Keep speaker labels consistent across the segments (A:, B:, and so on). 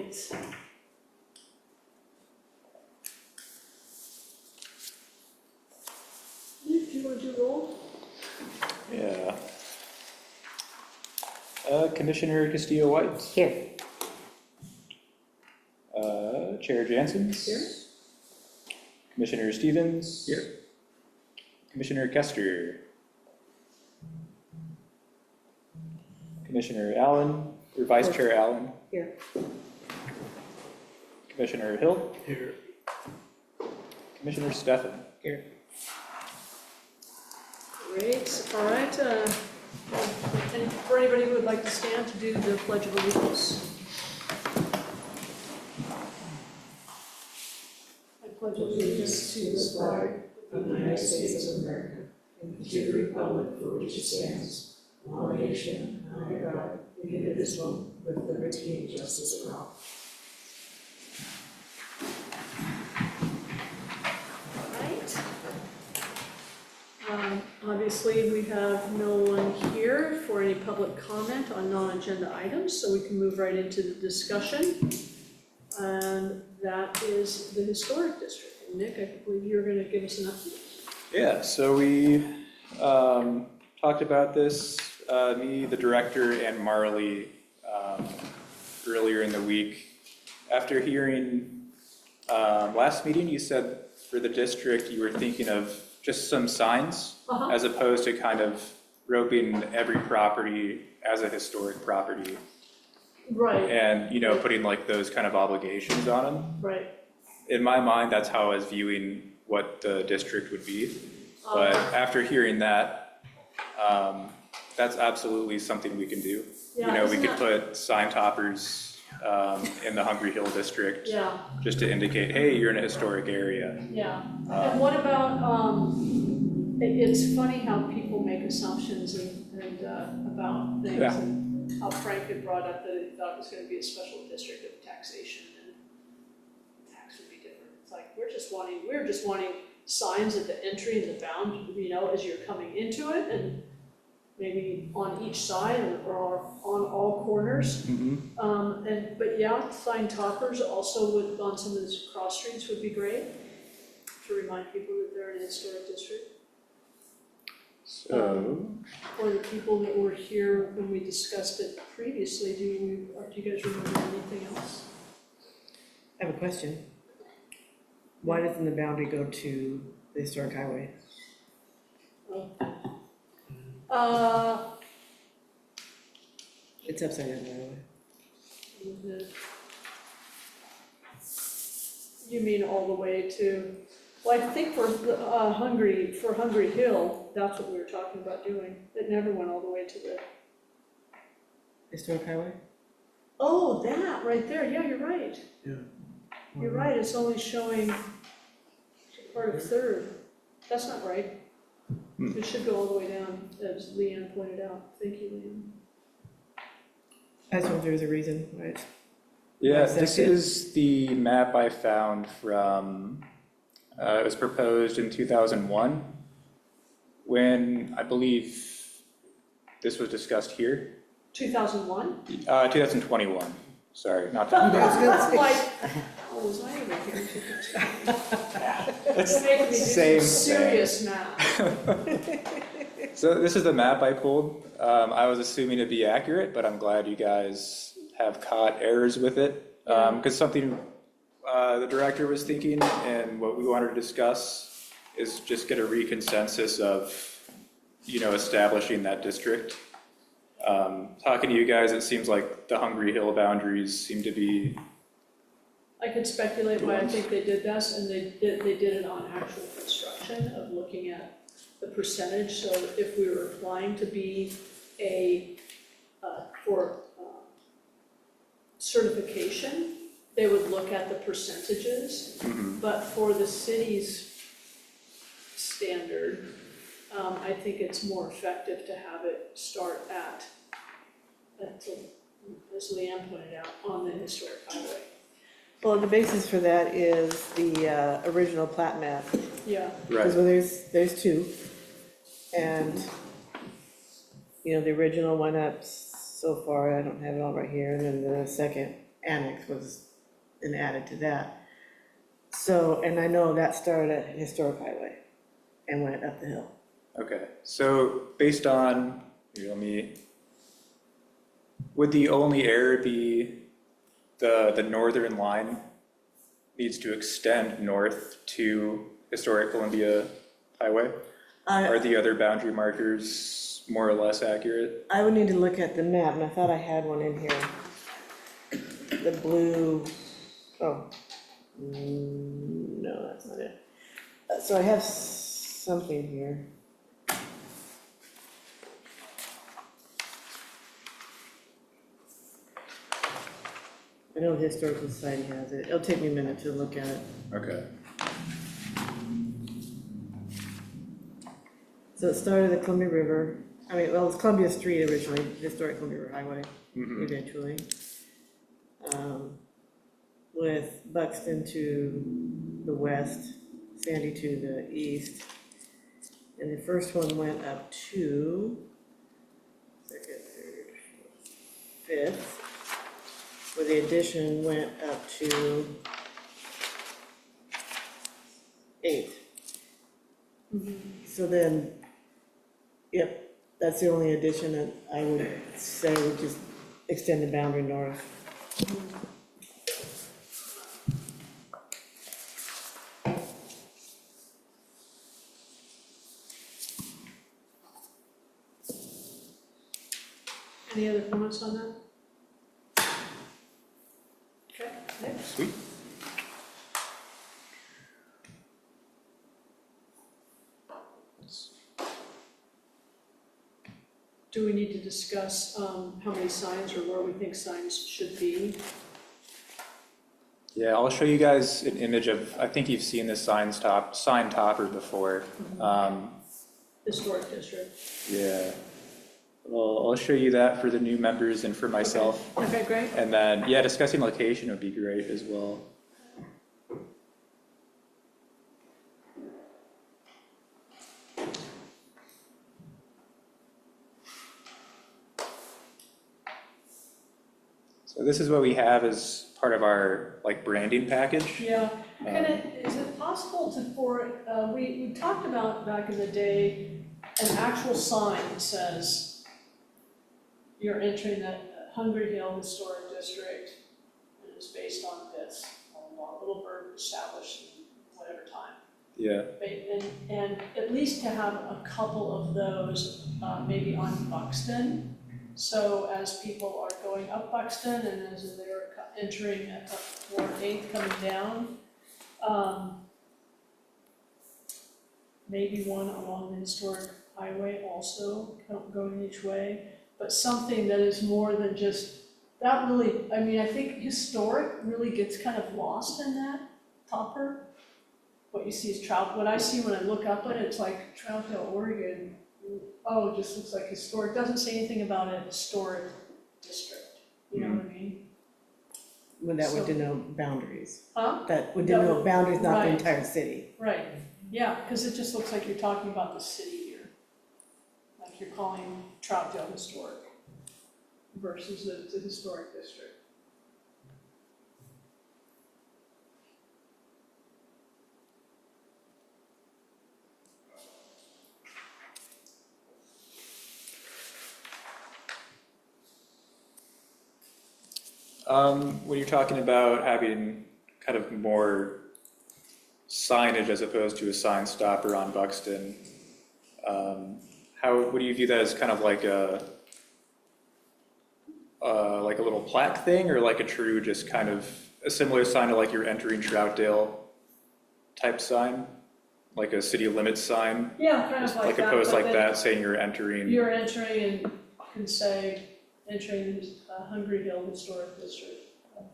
A: Do you want to do roll?
B: Yeah. Commissioner Castillo-White.
C: Here.
B: Chair Jansen's.
A: Here.
B: Commissioner Stevens.
D: Here.
B: Commissioner Kester. Commissioner Allen, or Vice Chair Allen.
A: Here.
B: Commissioner Hill.
D: Here.
B: Commissioner Stefan.
D: Here.
A: Great, all right. And for anybody who would like to stand to do the Pledge of Allegiance. I pledge allegiance to the flag of the United States of America and to the republic for which it stands, one nation, under God, indivisible, with liberty and justice for all. Obviously, we have no one here for any public comment on non-agenda items, so we can move right into the discussion. And that is the historic district. And Nick, I believe you're going to give us an update.
B: Yeah, so we talked about this, me, the director, and Marley earlier in the week. After hearing last meeting, you said for the district you were thinking of just some signs as opposed to kind of roping every property as a historic property.
A: Right.
B: And, you know, putting like those kind of obligations on them.
A: Right.
B: In my mind, that's how I was viewing what the district would be. But after hearing that, that's absolutely something we can do.
A: Yeah,
B: you know, we
A: isn't
B: could put sign toppers in the Hungry Hill district
A: Yeah,
B: just to indicate, hey, you're in a historic area.
A: yeah. And what about, it's funny how people make assumptions and about things.
B: Yeah.
A: And how Frank had brought up that he thought it was going to be a special district of taxation and tax would be different. It's like, we're just wanting signs at the entry and the bound, you know, as you're coming into it, and maybe on each side or on all corners. But yeah, sign toppers also would, on some of these cross streets would be great to remind people that they're in a historic district.
B: So,
A: For the people that were here when we discussed it previously, do you guys remember anything else?
C: I have a question. Why doesn't the boundary go to the historic highway? It's upside down, by the way.
A: You mean all the way to, well, I think for Hungry Hill, that's what we were talking about doing. It never went all the way to the,
C: Historic highway?
A: oh, that right there, yeah, you're right.
D: Yeah.
A: You're right, it's only showing part of Third. That's not right. It should go all the way down, as Leanne pointed out. Thank you, Leanne.
C: I just wonder if there's a reason why it's.
B: yeah,
C: Is that
B: this
C: good?
B: is the map I found from, it was proposed in 2001 when I believe this was discussed here.
A: 2001?
B: 2021, sorry, not
A: I
B: 2021.
A: was like, oh, was I even here?
B: It's
A: You're making me do
B: same
A: some serious math.
B: So this is the map I pulled. I was assuming it'd be accurate, but I'm glad you guys have caught errors with it. Because something the director was thinking and what we wanted to discuss is just get a reconsensus of, you know, establishing that district. Talking to you guys, it seems like the Hungry Hill boundaries seem to be.
A: I could speculate why I think they did this, and they did it on actual construction of looking at the percentage. So if we were applying to be for certification, they would look at the percentages. But for the city's standard, I think it's more effective to have it start at, as Leanne pointed out, on the historic highway.
E: Well, the basis for that is the original plat map,
A: Yeah,
E: because
B: Right.
E: there's two. And, you know, the original went up so far, I don't have it all right here, and then the second annex was, and added to that. So, and I know that started at Historic Highway and went up the hill.
B: Okay, so based on, here, would the only error be the northern line needs to extend north to Historic Columbia Highway? Are the other boundary markers more or less accurate?
E: I would need to look at the map, and I thought I had one in here. The blue, no, that's not it. So I have something here. I know the Historical Society has it. It'll take me a minute to look at it.
B: Okay.
E: So it started at Columbia River, it was Columbia Street originally, Historic Columbia River Highway, eventually. With Buxton to the west, Sandy to the east. And the first one went up to second, third, fourth, fifth. Where the addition went up to eighth. So then, yep, that's the only addition that I would say would just extend the boundary north.
A: Any other comments on that? Okay, next.
B: Sweet.
A: Do we need to discuss how many signs or where we think signs should be?
B: Yeah, I'll show you guys an image of, I think you've seen this sign topper before.
A: Historic district.
B: Yeah. Well, I'll show you that for the new members and for myself.
A: Okay, great.
B: And then, yeah, discussing location would be great as well. So this is what we have as part of our like branding package.
A: Yeah, is it possible to, we talked about back in the day, an actual sign that says, you're entering the Hungry Hill Historic District, and it's based on this, a little verb established in whatever time.
B: Yeah.
A: And at least to have a couple of those, maybe on Buxton. So as people are going up Buxton and as they're entering at Ward 8 coming down, maybe one along the historic highway also going each way, but something that is more than just, that really, I think historic really gets kind of lost in that topper. What you see is what I see when I look up at it, it's like Troutdale, Oregon. Oh, it just looks like historic, doesn't say anything about a historic district, you know what I mean?
E: Well, that would denote boundaries.
A: Huh?
E: That would denote boundaries, not the
A: right.
E: entire city.
A: Right, yeah, because it just looks like you're talking about the city here. Like you're calling Troutdale historic versus the historic district.
B: When you're talking about having kind of more signage as opposed to a sign stopper on Buxton, what do you view that as kind of like a little plaque thing, or like a true just kind of a similar sign to like you're entering Troutdale type sign, like a city limits sign?
A: Yeah, kind of like that.
B: Like a post
A: but
B: like
A: then
B: that saying you're entering.
A: You're entering and can say, entering Hungry Hill Historic District of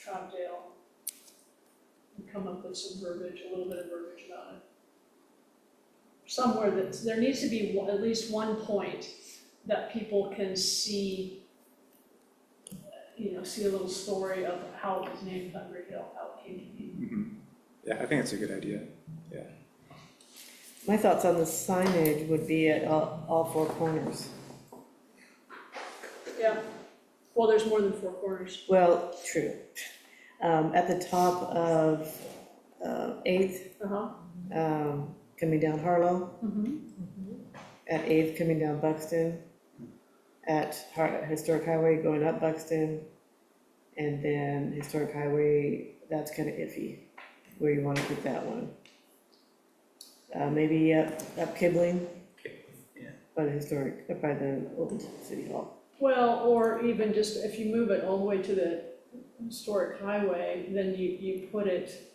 A: Troutdale. And come up with some verbiage, a little bit of verbiage about it. Somewhere there needs to be at least one point that people can see, see a little story of how it was named Hungry Hill, how it came to be.
B: Mm-hmm. Yeah, I think it's a good idea. Yeah.
E: My thoughts on the signage would be at all four corners.
A: Yeah. Well, there's more than four corners.
E: Well, true. At the top of Eighth,
A: Uh-huh.
E: coming down Harlow,
A: Mm-hmm.
E: at Eighth coming down Buxton, at Historic Highway going up Buxton, and then Historic Highway, that's kind of iffy, where you want to put that one. Maybe up Kibling,
B: Yeah.
E: by the old city hall.
A: Well, or even just if you move it all the way to the historic highway, then you put it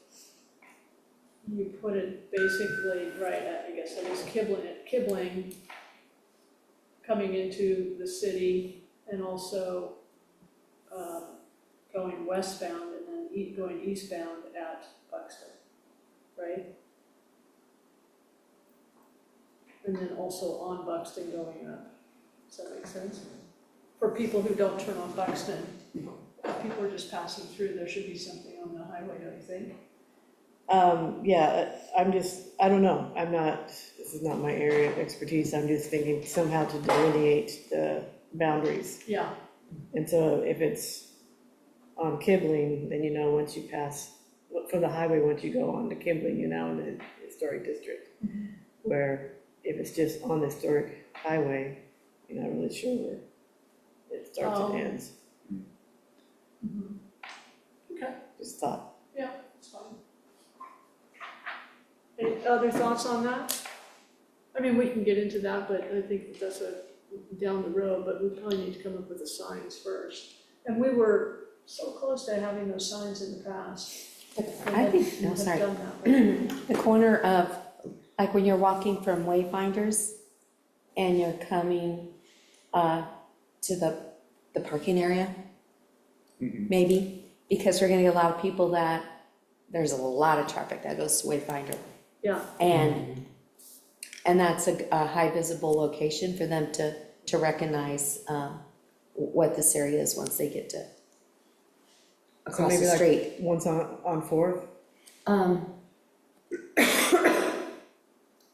A: basically right at, I guess, at least Kibling, coming into the city, and also going westbound and then going eastbound at Buxton, right? And then also on Buxton going up. Does that make sense? For people who don't turn on Buxton, if people are just passing through, there should be something on the highway, don't you think?
E: Yeah, I don't know, this is not my area of expertise, I'm just thinking somehow to delineate the boundaries.
A: Yeah,
E: And so if it's on Kibling, then you know, once you pass, for the highway, once you go on to Kibling, you're now in the historic district. Where if it's just on the historic highway, you're not really sure where it starts
A: Oh.
E: and ends,
A: okay,
E: just thought.
A: yeah, it's fine. Any other thoughts on that? I mean, we can get into that, but I think that's down the road, but we probably need to come up with the signs first. And we were so close to having those signs in the past.
D: I think, no, sorry, the corner of, like when you're walking from Wayfinders and you're coming to the parking area, maybe, because we're gonna get a lot of people there's a lot of traffic that goes to Wayfinder.
A: Yeah,
D: And that's a high visible location for them to recognize what this area is once they get to
E: So
D: across
E: maybe
D: the
E: like
D: street.
E: once on Fourth,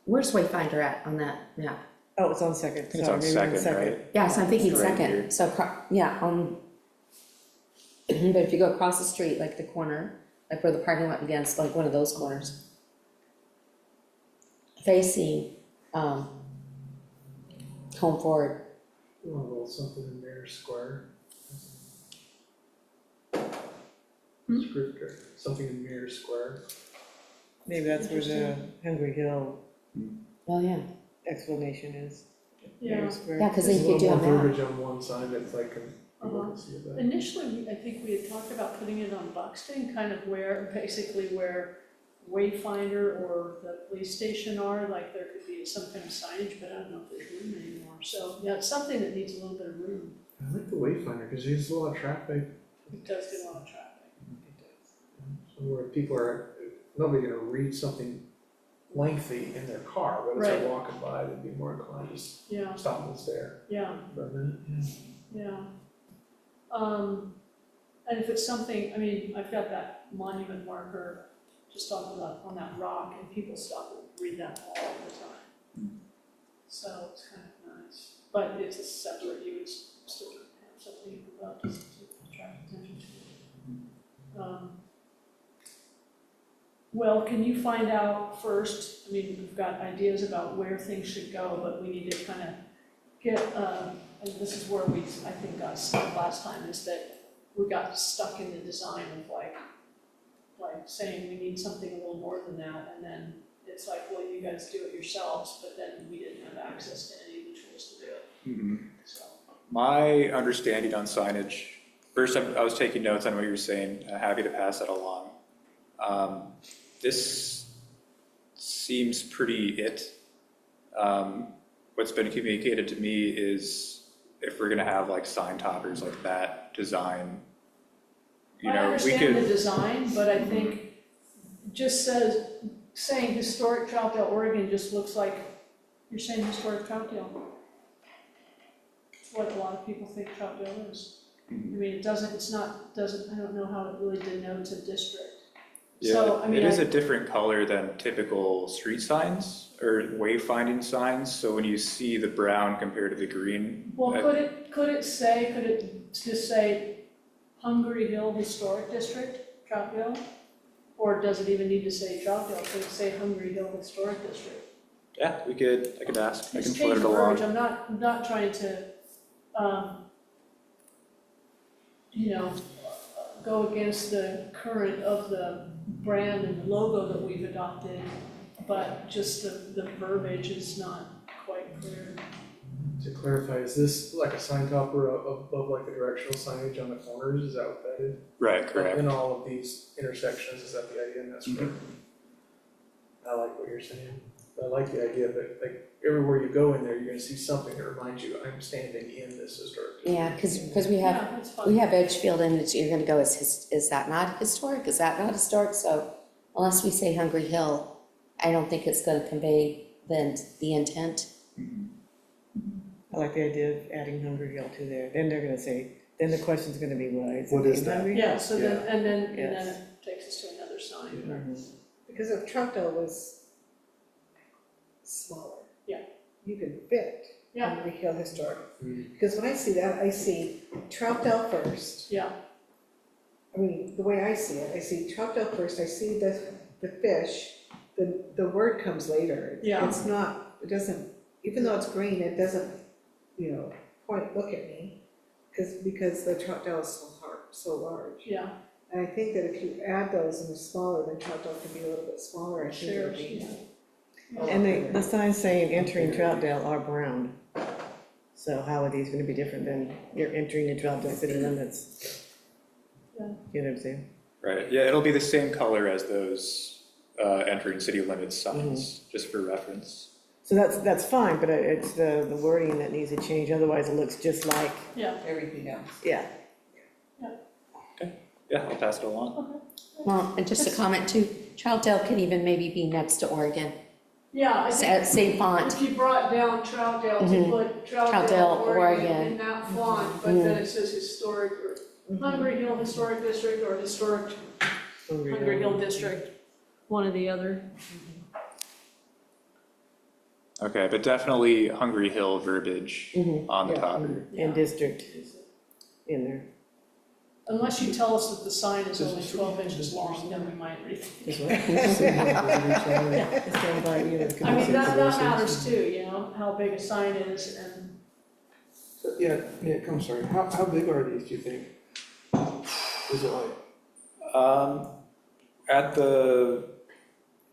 D: Where's Wayfinder at on that map?
E: oh, it's on Second,
B: I think it's
E: sorry,
B: on
E: maybe
B: second, right?
D: Yeah, so I'm thinking
B: It's right
D: second,
B: here.
D: so, yeah, but if you go across the street, like the corner, like where the parking lot begins, like one of those corners, facing, Home Forward,
F: A little something in Mayor Square. Scripture, something in Mayor Square.
E: maybe that's where the Hungry Hill
D: well, yeah,
E: explanation is.
A: yeah.
E: Mayor's Square.
D: yeah, cause then you could do
F: There's a
D: a
F: little more
D: map.
F: verbiage on one side that's like an emergency event.
A: Initially, I think we had talked about putting it on Buxton, kind of basically where Wayfinder or the police station are, like there could be some kind of signage, but I don't know if there's room anymore. So, yeah, it's something that needs a little bit of room.
F: I like the Wayfinder, because there's a lot of traffic,
A: It does get a lot of traffic.
F: so where people are, nobody's gonna read something lengthy in their car, but as
A: Right.
F: they're walking by, they'd be more inclined to just
A: Yeah,
F: stop and stare
A: yeah,
F: for a minute,
A: yeah. And if it's something, I mean, I've got that monument marker just on that rock, and people stop and read that all the time. So it's kind of nice, but it's a separate, you would still have something about just to attract attention to it. Well, can you find out first, I mean, we've got ideas about where things should go, but we need to kind of get, and this is where I think got stuck last time, is that we got stuck in the design of like saying we need something a little more than that, and then it's like, well, you guys do it yourselves, but then we didn't have access to any of the tools to do it, so.
B: My understanding on signage, first I was taking notes on what you were saying, happy to pass that along. This seems pretty it. What's been communicated to me is if we're gonna have like sign toppers like that design, you
A: I
B: know, we
A: understand the
B: could,
A: design, but I think just saying historic Troutdale, Oregon just looks like you're saying historic Troutdale. It's what a lot of people think Troutdale is. I mean, I don't know how it really denotes a district. So, I
B: Yeah,
A: mean,
B: it is a different color than typical street signs or wayfinding signs, so when you see the brown compared to the green.
A: well, could it just say Hungry Hill Historic District, Troutdale? Or does it even need to say Troutdale, could it say Hungry Hill Historic District?
B: Yeah, I could ask, I can
A: Just
B: float
A: change
B: it
A: the verbiage,
B: along.
A: I'm not trying to, you know, go against the current of the brand and the logo that we've adopted, but just the verbiage is not quite clear.
F: To clarify, is this like a sign topper above like the directional signage on the corners, is that what that is?
B: Right, correct.
F: In all of these intersections, is that the idea, and that's correct? I like what you're saying, I like the idea that like everywhere you go in there, you're gonna see something that reminds you, I'm standing in this historic district.
D: Yeah, because we have,
A: Yeah, that's fine.
D: we have Edgefield and you're gonna go, is that not historic? Is that not historic? So unless we say Hungry Hill, I don't think it's gonna convey the intent.
E: I like the idea of adding Hungry Hill to there, then they're gonna say, then the question's gonna be, why is it
F: What is
E: named
F: that?
E: Hungry Hill?
A: Yeah, so then, and then
E: Yes.
A: it takes us to another sign.
E: Mhm.
G: Because if Troutdale was smaller.
A: Yeah.
G: You could fit
A: Yeah.
G: Hungry Hill Historic.
F: Mm.
G: Because when I see that, I see Troutdale first.
A: Yeah,
G: I mean, the way I see it, I see Troutdale first, I see the fish, the word comes later.
A: Yeah.
G: It's not, it doesn't, even though it's green, it doesn't, look at me. Because the Troutdale is so large.
A: yeah,
G: And I think that if you add those and they're smaller, then Troutdale can be a little bit smaller, I think it would be.
E: And the signs saying entering Troutdale are brown. So how are these gonna be different than you're entering the Troutdale city limits?
A: Yeah.
E: You know what I'm saying?
B: Right, yeah, it'll be the same color as those entering city limits signs, just for reference.
E: So that's fine, but it's the wording that needs to change, otherwise it looks just like,
A: yeah.
G: Everything else.
E: yeah.
B: Yeah, I'll pass it along.
D: Well, and just a comment too, Troutdale could even maybe be next to Oregon,
A: Yeah, I think
D: same font.
A: if you brought down Troutdale to
D: Mhm.
A: put
D: Troutdale,
A: Troutdale, Oregon
D: Oregon.
A: in that font, but then it says historic or Hungry Hill Historic District or Historic Hungry Hill District, one or the other.
B: Okay, but definitely Hungry Hill verbiage
D: Mhm.
B: on the
E: Yeah.
B: topper.
E: And district in there.
A: Unless you tell us that the sign is only 12 inches long, then we might rethink.
E: Just what? It's down by, you know,
A: I mean, that
E: conditions.
A: matters too, how big a sign is and,
F: Yeah, I'm sorry, how big are these, do you think? Is it like?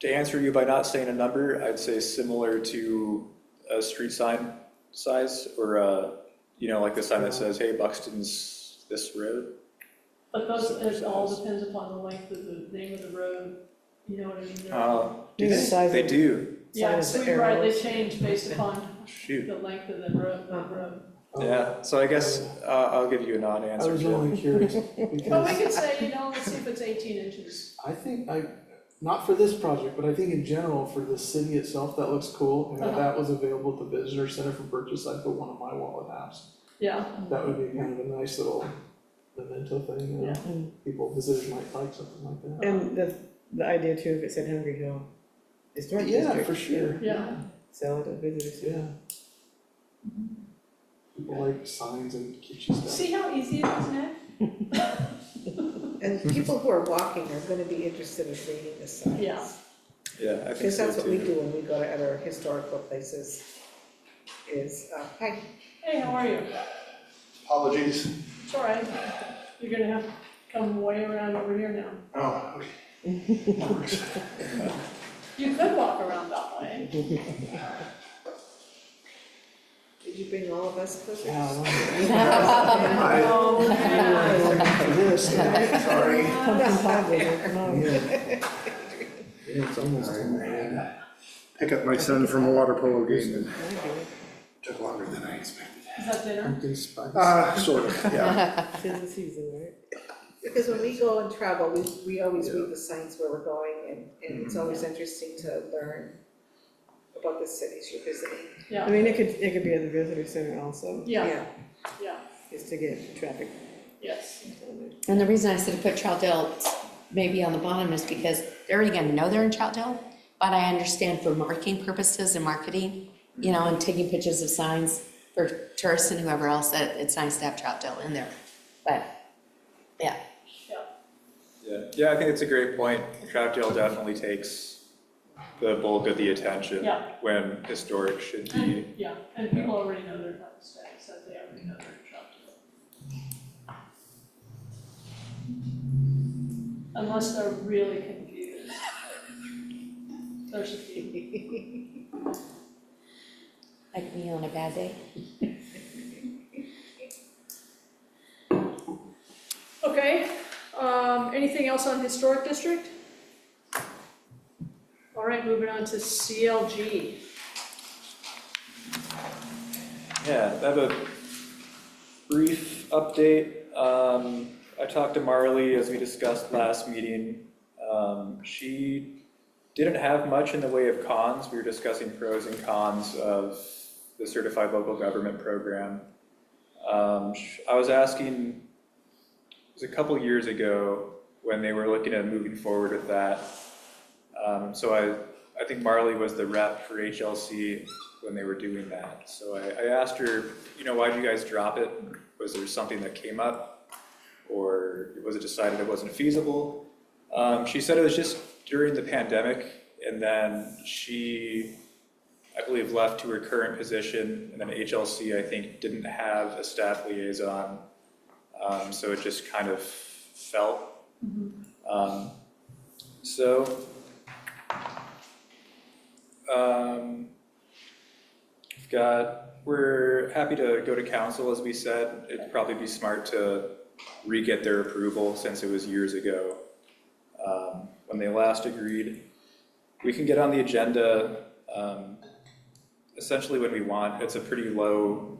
B: To answer you by not saying a number, I'd say similar to a street sign size, or like the sign that says, hey, Buxton's this road.
A: but it all depends upon the length of the name of the road, you know what I mean?
B: Do
E: The
B: they?
E: size
B: They
E: of-
B: do,
A: Yeah,
E: size of
A: so
E: the
A: you're right, they
E: arrows.
A: change based upon
B: shoot.
A: the length of the road.
B: Yeah, so I guess I'll give you a
F: I
B: non-answer,
F: was
B: Jim.
F: only curious,
A: But we
F: because
A: could say, let's see if it's 18 inches.
F: I think not for this project, but I think in general, for the city itself, that looks cool. And if that was available at the visitor center for purchase, I'd put one on my wall at house.
A: Yeah,
F: That would be kind of a nice little memento thing,
A: Yeah.
F: People, visitors might like something like that.
E: And the idea too, if it said Hungry Hill Historic
F: Yeah,
E: District.
F: for sure.
A: yeah.
E: Sell it at visitors.
F: Yeah. People like signs and kitschy stuff.
A: See how easy it is, Nick?
G: And people who are walking are gonna be interested in reading the signs.
A: Yeah.
B: Yeah, I think
G: Because
B: so
G: that's what we
B: too.
G: do when we go to other historical places, is, hi,
A: Hey, how are you?
H: Apologies.
A: It's all right. You're gonna have to come way around over here now.
H: Oh, okay. No worries.
A: You could walk around that way.
G: did you bring all of us closer?
A: Oh, man.
F: For this, sorry.
E: Pumpkin pie visit, come on.
F: Yeah, it's almost.
H: Pick up my son from a water polo game and took longer than I expected.
A: Is that dinner?
F: Pumpkin spice.
H: Sort of, yeah.
E: Tis the season, right?
G: Because when we go and travel, we always read the signs where we're going, and it's always interesting to learn about the cities you're visiting.
E: I
A: Yeah,
E: mean, it could be at the visitor center also,
A: yeah, yeah,
E: just to get traffic
A: yes.
E: on there.
D: And the reason I said to put Troutdale maybe on the bottom is because they're already gonna know they're in Troutdale, but I understand for marketing purposes and marketing, you know, and taking pictures of signs for tourists and whoever else, that it's nice to have Troutdale in there. But, yeah,
B: Yeah, I think it's a great point. Troutdale definitely takes the bulk of the attention
A: Yeah.
B: when historic should be.
A: Yeah, and people already know they're not staying, so they already know they're in Troutdale. Unless they're really confused. There's a few.
D: like me on a bad day.
A: Okay, anything else on historic district? All right, moving on to CLG.
B: Yeah, I have a brief update. I talked to Marley as we discussed last meeting. She didn't have much in the way of cons. We were discussing pros and cons of the Certified Local Government Program. I was asking, it was a couple years ago when they were looking at moving forward with that. So I think Marley was the rep for HLC when they were doing that. So I asked her, you know, why did you guys drop it? Was there something that came up? Or was it decided it wasn't feasible? She said it was just during the pandemic, and then she, I believe, left to her current position, and then HLC, I think, didn't have a staff liaison, so it just kind of fell. We're happy to go to council, as we said. It'd probably be smart to re-get their approval since it was years ago when they last agreed. We can get on the agenda essentially when we want. It's a pretty low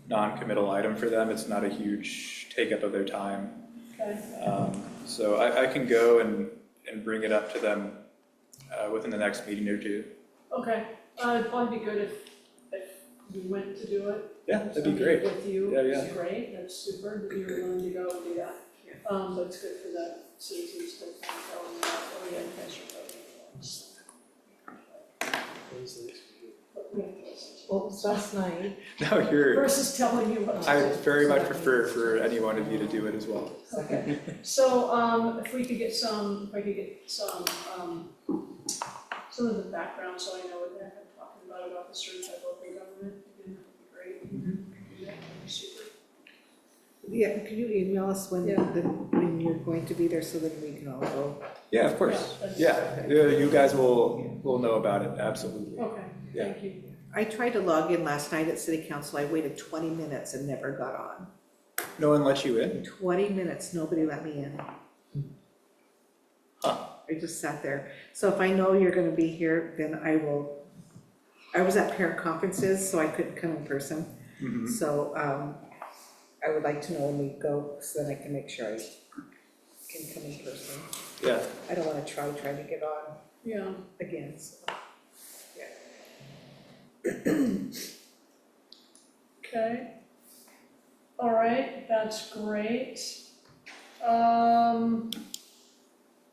B: non-committal item for them. It's not a huge take-up of their time.
A: Okay.
B: So I can go and bring it up to them within the next meeting or two.
A: Okay, it'd probably be good if we went to do it.
B: Yeah, that'd be great.
A: With you,
B: Yeah,
A: it's great, that's super, that you're willing to go and do that. But it's good for the citizens to kind of go and, oh yeah, you guys are voting for us. But we have to listen to
G: Well, last night,
B: No,
A: it.
B: you're,
A: Versus telling you what to
B: I
A: do.
B: very much prefer for any one of you to do it as well.
A: Okay, so, if we could get some, some of the background, so I know what the heck I'm talking about the certified local government, again, that would be great. Yeah, that'd be super.
G: yeah, can you email us when,
A: Yeah.
G: when you're going to be there so that we can all go?
B: Yeah, of course.
A: Yeah,
B: Yeah, you guys will know about it, absolutely.
A: Okay,
B: Yeah.
A: thank you.
G: I tried to log in last night at city council, I waited 20 minutes and never got on.
B: No one let you in?
G: 20 minutes, nobody let me in.
B: Huh.
G: I just sat there. So if I know you're gonna be here, then I will, I was at parent conferences, so I couldn't come in person.
B: Mhm.
G: So, I would like to know when we go, so then I can make sure I can come in person.
B: Yeah,
G: I don't wanna try to get on
A: Yeah,
G: again, so.
A: okay. All right, that's great.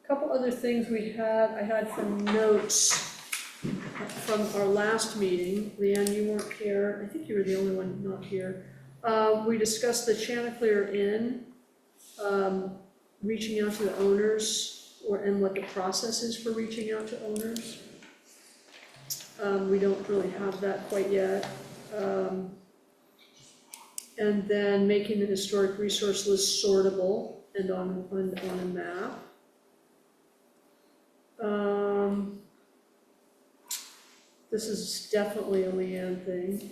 A: Couple other things I had from notes from our last meeting. Leanne, you weren't here, I think you were the only one not here. We discussed the Chanticleer Inn, reaching out to the owners, and what the process is for reaching out to owners. We don't really have that quite yet. And then making the historic resource list sortable and on a map. This is definitely a Leanne thing.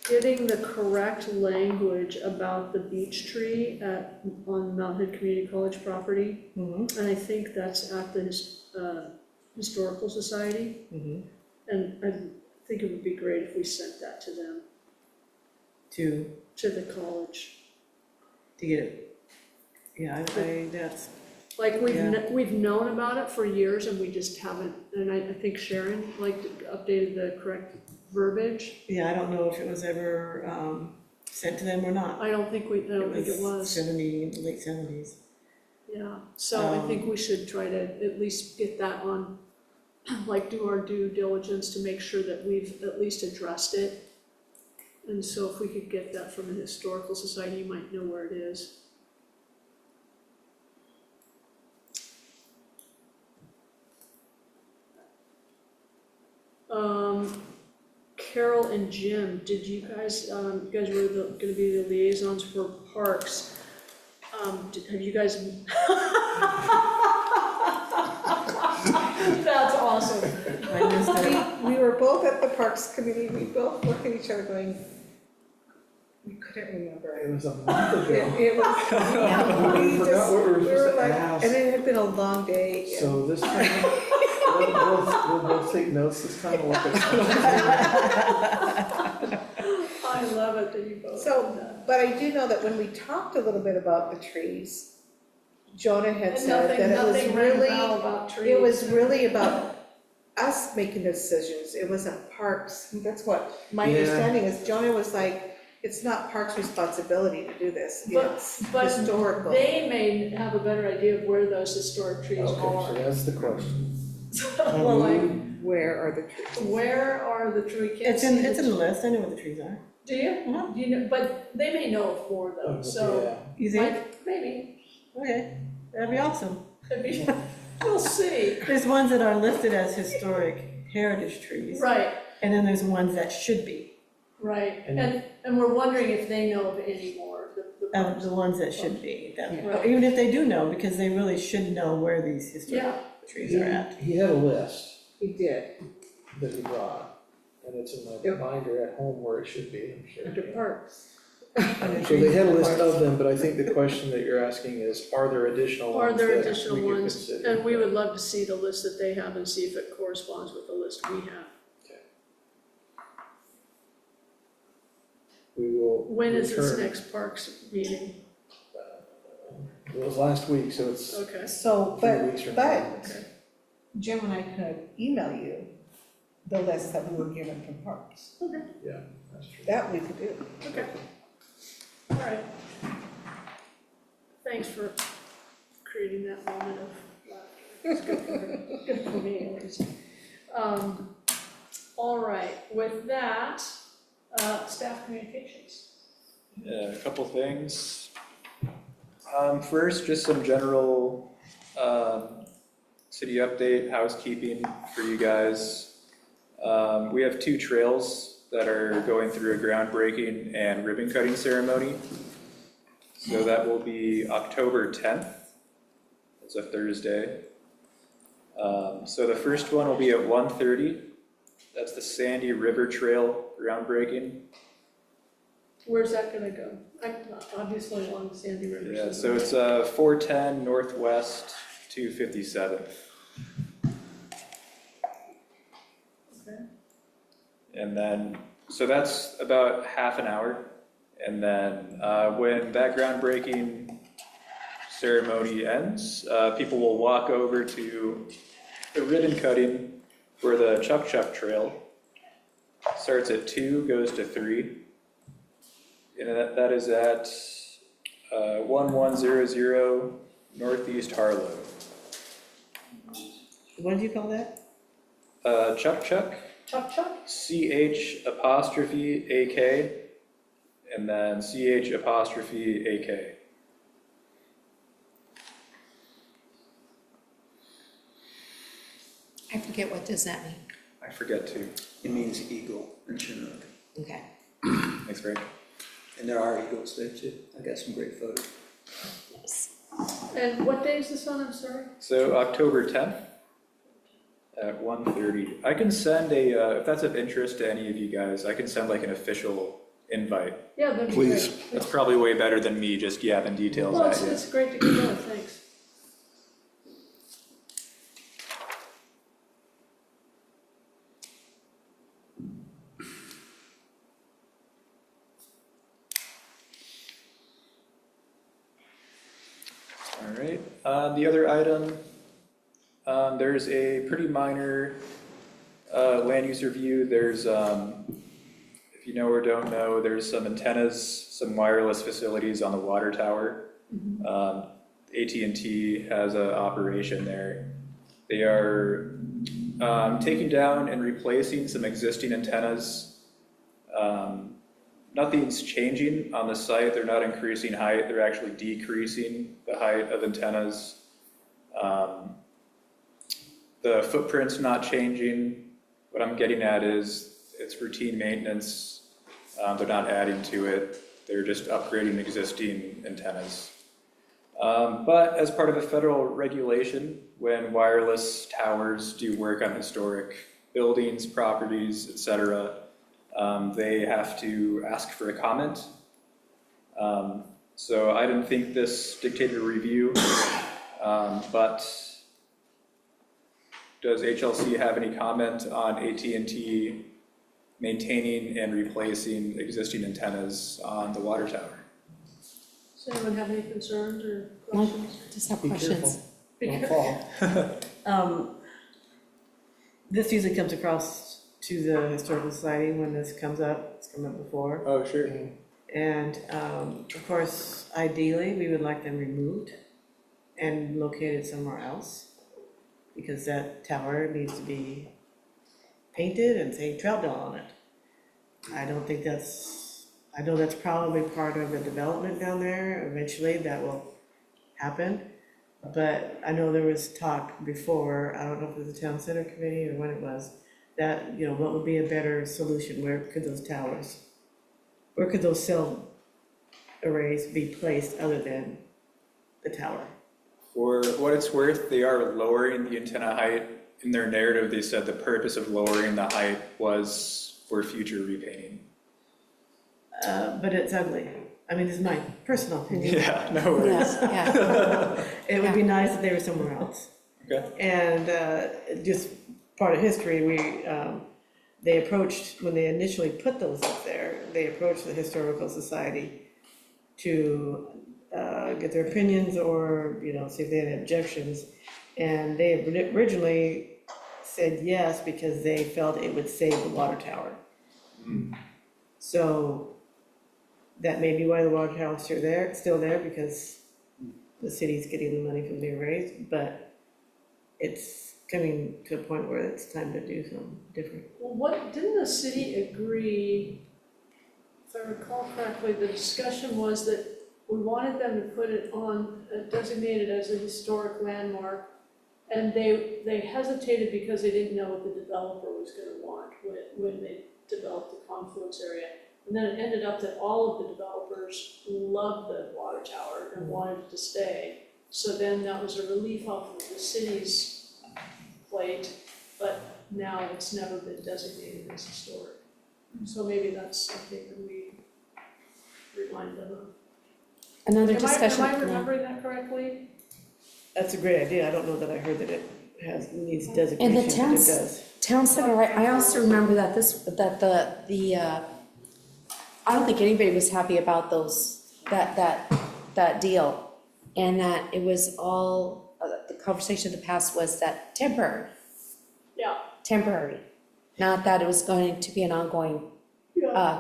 A: Getting the correct language about the beech tree on Mount Hood Community College property.
G: Mm-hmm,
A: And I think that's at the Historical Society.
G: mm-hmm.
A: And I think it would be great if we sent that to them,
G: To
A: to the college.
G: get it. Yeah, that's,
A: Like,
G: Yeah.
A: we've known about it for years and we just haven't, and I think Sharon, updated the correct verbiage.
E: Yeah, I don't know if it was ever, sent to them or not.
A: I don't think it was.
E: 70, late 70s.
A: Yeah, so I think we should try to at least get that on, like, do our due diligence to make sure that we've at least addressed it. And so if we could get that from the Historical Society, you might know where it is. Carol and Jim, did you guys, you guys were gonna be the liaisons for parks. Have you guys? That's awesome.
C: I missed it.
G: We were both at the Parks Committee, we both looked at each other going, we couldn't remember.
F: It was a month ago.
G: It was,
F: We
G: we
F: forgot
G: just,
F: what we were
G: we
F: supposed
G: were
F: to
G: like,
F: ask.
G: and it had been a long day. and-
F: So this time, we'll both take notes this time, and look at.
A: I love it that you both
G: So,
A: did that.
G: but I do know that when we talked a little bit about the trees, Jonah had
A: And
G: said that it was
A: nothing rang a
G: really,
A: bell about trees.
G: it was really about us making decisions, it wasn't Parks, that's what my
F: Yeah.
G: understanding is, Jonah was like, it's not Parks' responsibility to do this, it's
A: But
G: historical.
A: they may have a better idea of where those historic trees
F: Okay, so
A: are.
F: that's the question.
A: So like,
G: Where are the trees?
A: where are the trees?
C: It's in the list, I know where the trees are.
A: Do you?
C: Uh-huh.
A: Do you know, but they may know of more though, so,
F: Yeah.
C: You think?
A: like, maybe,
C: Okay, that'd be awesome.
A: could be, we'll see.
C: There's ones that are listed as historic heritage trees.
A: Right,
C: And then there's ones that should be,
A: right,
F: And-
A: and we're wondering if they know of any more, the
C: the ones that should be.
A: Right.
C: Even if they do know, because they really should know where these historic
A: Yeah,
C: trees are at.
F: He had a list
G: He did,
F: that he brought, and it's in my binder at home where it should be, I'm sure.
G: under Parks.
F: So they had a list of them, but I think the question that you're asking is, are there additional
A: are
F: ones
A: there
F: that
A: additional
F: we could
A: ones?
F: consider?
A: And we would love to see the list that they have and see if it corresponds with the list we have.
F: We will
A: When is this
F: return.
A: next parks meeting?
F: It was last week, so it's
A: Okay,
G: So,
F: 3 weeks from now.
A: okay.
G: Jim and I could email you the list that we were given from Parks,
F: That's true.
G: that we could do.
A: Okay. All right. Thanks for creating that moment of laughter. It's good for her, good for me at least. All right, with that, staff communications.
B: Yeah, a couple things. First, just some general, city update, housekeeping for you guys. We have 2 trails that are going through a groundbreaking and ribbon cutting ceremony. So that will be October 10th. It's a Thursday. So the first one will be at 1:30. That's the Sandy River Trail groundbreaking.
A: Where's that gonna go? Obviously along Sandy River.
B: Yeah, so it's 410 Northwest 257th.
A: Okay.
B: And then, so that's about half an hour. And then when that groundbreaking ceremony ends, people will walk over to the ribbon cutting for the Chuck Chuck Trail. Starts at 2, goes to 3. And that is at 1100 Northeast Harlow.
C: What do you call that?
B: Chuck Chuck,
A: Chuck Chuck?
B: CH''AK, and then CH''AK.
D: I forget, what does that mean?
B: I forget too.
I: It means eagle in Chinook,
D: Okay.
B: Thanks, Greg.
I: and there are eagles there too. I got some great photos.
D: Nice.
A: And what day is this on, I'm sorry?
B: So October 10th at 1:30. I can send if that's of interest to any of you guys, I can send like an official invite.
A: Yeah, that'd be
H: Please.
A: great.
B: That's probably way better than me just yapping details
A: Well,
B: at
A: it's,
B: you.
A: it's great to get that, thanks.
B: All right, the other item, there's a pretty minor land use review. There's, if you know or don't know, there's some antennas, some wireless facilities on the water tower. AT&T has an operation there. They are taking down and replacing some existing antennas. Nothing's changing on the site. They're not increasing height. They're actually decreasing the height of antennas. The footprint's not changing. What I'm getting at is it's routine maintenance. They're not adding to it. They're just upgrading existing antennas. But as part of a federal regulation, when wireless towers do work on historic buildings, properties, etc., they have to ask for a comment. So I didn't think this dictated a review, but does HLC have any comment on AT&T maintaining and replacing existing antennas on the water tower?
A: Does anyone have any concerns or
D: No.
A: questions?
D: Just have
H: Be
D: questions.
H: Don't fall.
E: This usually comes across to the Historical Society when this comes up, it's come up before.
B: Oh, sure.
E: And, of course, ideally, we would like them removed and located somewhere else, because that tower needs to be painted and say Troutdale on it. I don't think I know that's probably part of the development down there, eventually that will happen. But I know there was talk before, I don't know if it was the town center committee or when it was, that, what would be a better solution, where could those cell arrays be placed other than the tower?
B: For what it's worth, they are lowering the antenna height. In their narrative, they said the purpose of lowering the height was for future repainting.
E: But it's ugly. I mean, this is my personal opinion.
B: Yeah, no worries.
D: Yeah,
E: It would be nice if they were somewhere else.
B: Okay.
E: And just part of history, they approached, when they initially put those up there, they approached the Historical Society to get their opinions or, see if they had any objections. And they had originally said yes because they felt it would save the water tower. So that may be why the water tower is still there, because the city's getting the money from the arrays, but it's coming to a point where it's time to do something different.
A: Well, didn't the city agree, if I recall correctly, the discussion was that we wanted them to put it on, designated as a historic landmark, and they hesitated because they didn't know what the developer was gonna want when they developed the confluence area. And then it ended up that all of the developers loved the water tower and wanted it to stay. So then that was a relief off of the city's plate, but now it's never been designated as historic. So maybe that's something that we remind them of.
D: another discussion.
A: Am I remembering that correctly?
E: That's a great idea. I don't know that I heard that it needs designation, but it
D: towns-
E: does.
D: Town center, right, I also remember that I don't think anybody was happy about that deal. And that it was all, the conversation in the past was that temporary.
A: Yeah.
D: Temporary, not that it was going to be an ongoing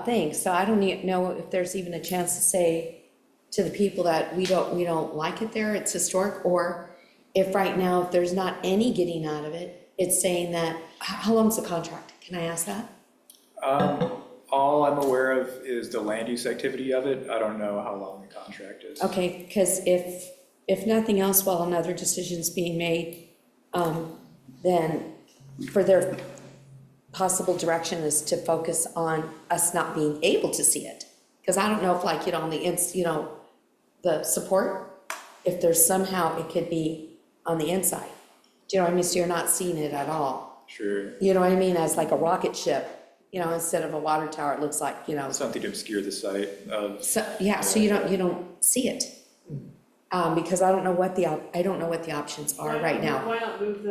D: thing. So I don't know if there's even a chance to say to the people that we don't like it there, it's historic, or if right now, if there's not any getting out of it, it's saying that, how long's the contract? Can I ask that?
B: All I'm aware of is the land use activity of it. I don't know how long the contract is.
D: Okay, because if nothing else, while another decision's being made, then for their possible direction is to focus on us not being able to see it. Because I don't know if on the the support, if there's somehow it could be on the inside. Do you know what I mean? So you're not seeing it at all.
B: Sure.
D: You know what I mean? As like a rocket ship, instead of a water tower, it looks like,
B: Something to obscure the site of.
D: So, yeah, so you don't see it. Because I don't know what the options are right now.
A: Why not move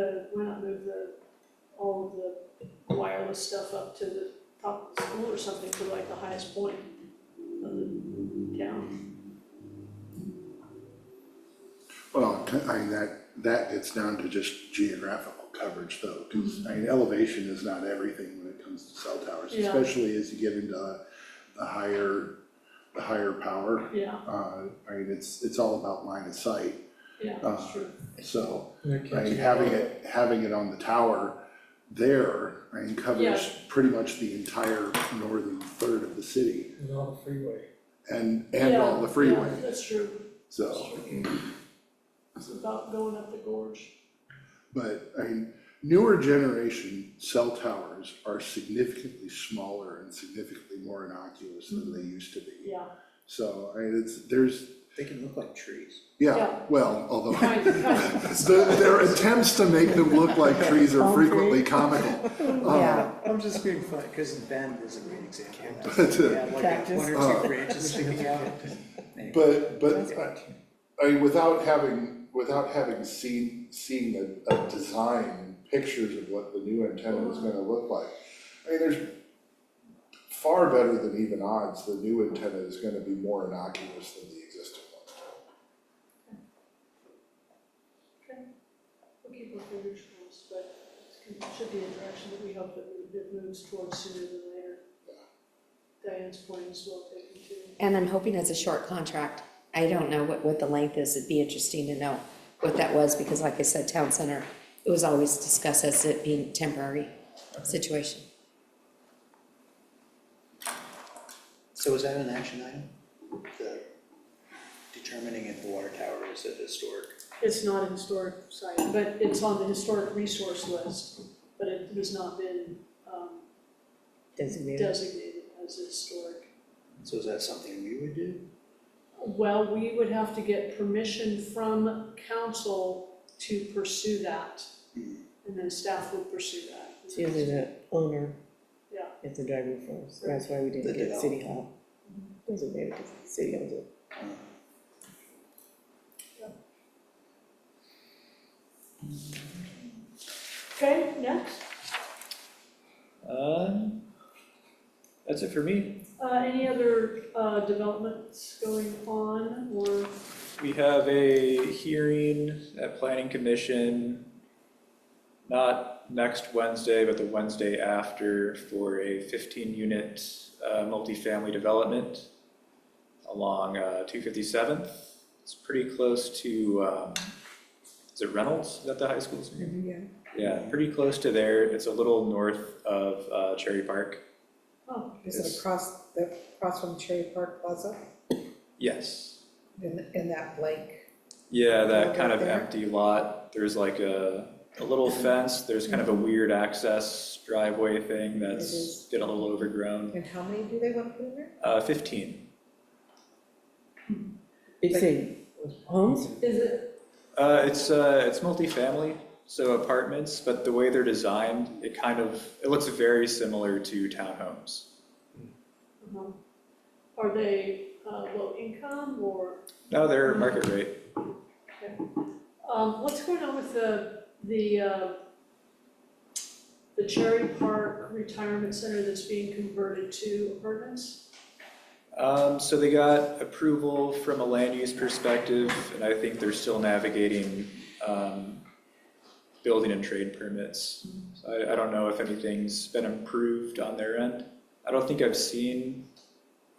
A: all of the wireless stuff up to the top of the school or something to like the highest point of the town?
H: Well, I mean, that gets down to just geographical coverage though, because elevation is not everything when it comes to cell towers,
A: Yeah.
H: especially as you get into the higher power.
A: Yeah.
H: I mean, it's all about line of sight.
A: Yeah, that's true.
H: So,
F: And it
H: I
F: keeps
H: mean,
F: you-
H: having it on the tower there, I mean,
A: Yeah.
H: covers pretty much the entire northern third of the city
F: And on the freeway.
H: and
A: Yeah,
H: all the freeway,
A: yeah, that's true.
H: so.
A: It's about going up the gorge.
H: But, I mean, newer generation cell towers are significantly smaller and significantly more innocuous than they used to be.
A: Yeah,
H: So, I mean, there's,
I: They can look like trees.
H: yeah,
A: Yeah.
H: well, although
A: kind of.
H: their attempts to make them look like trees are frequently comical.
D: Yeah.
I: I'm just being funny, because Bend is a great example.
H: But,
I: Yeah, like
C: Cactus.
I: one or two branches sticking out.
H: But,
I: That's fine.
H: I mean, without having seen a design and pictures of what the new antenna is gonna look like, I mean, there's far better than even odds, the new antenna is gonna be more innocuous than the existing one.
A: Okay. We'll keep our fingers crossed, but it should be a direction that we hope that it moves towards sooner than later. Diane's point is well taken too.
D: And I'm hoping it's a short contract. I don't know what the length is. It'd be interesting to know what that was, because like I said, Town Center, it was always discussed as it being temporary situation.
I: So is that an action item? The determining if the water tower is a historic?
A: It's not a historic site, but it's on the historic resource list, but it has not been
C: Designated.
A: designated as a historic.
I: So is that something we would do?
A: Well, we would have to get permission from council to pursue that, and then staff would pursue that.
C: It's usually the owner.
A: Yeah.
C: If they're driving first, that's why we didn't
I: The
C: get City Hall designated, because the city owns it.
A: Okay, next,
B: That's it for me.
A: any other, developments going on, or,
B: We have a hearing at Planning Commission, not next Wednesday, but the Wednesday after, for a 15-unit multifamily development along 257th. It's pretty close to, is it Reynolds? Is that the high school's name?
C: Yeah.
B: Yeah, pretty close to there. It's a little north of Cherry Park.
A: oh,
G: Is it across from Cherry Park Plaza,
B: Yes.
G: in that blank?
B: Yeah, that
G: Field
B: kind
G: right
B: of
G: there?
B: empty lot. There's like a little fence. There's kind of a weird access driveway thing that's
G: is.
B: getting a little overgrown.
G: And how many do they want to put in there?
B: 15.
C: You say homes?
A: is it,
B: It's multifamily, so apartments, but the way they're designed, it looks very similar to townhomes.
A: are they, low income, or,
B: No, they're market rate.
A: what's going on with the Cherry Park Retirement Center that's being converted to apartments?
B: So they got approval from a land use perspective, and I think they're still navigating building and trade permits. So I don't know if anything's been approved on their end. I don't think I've seen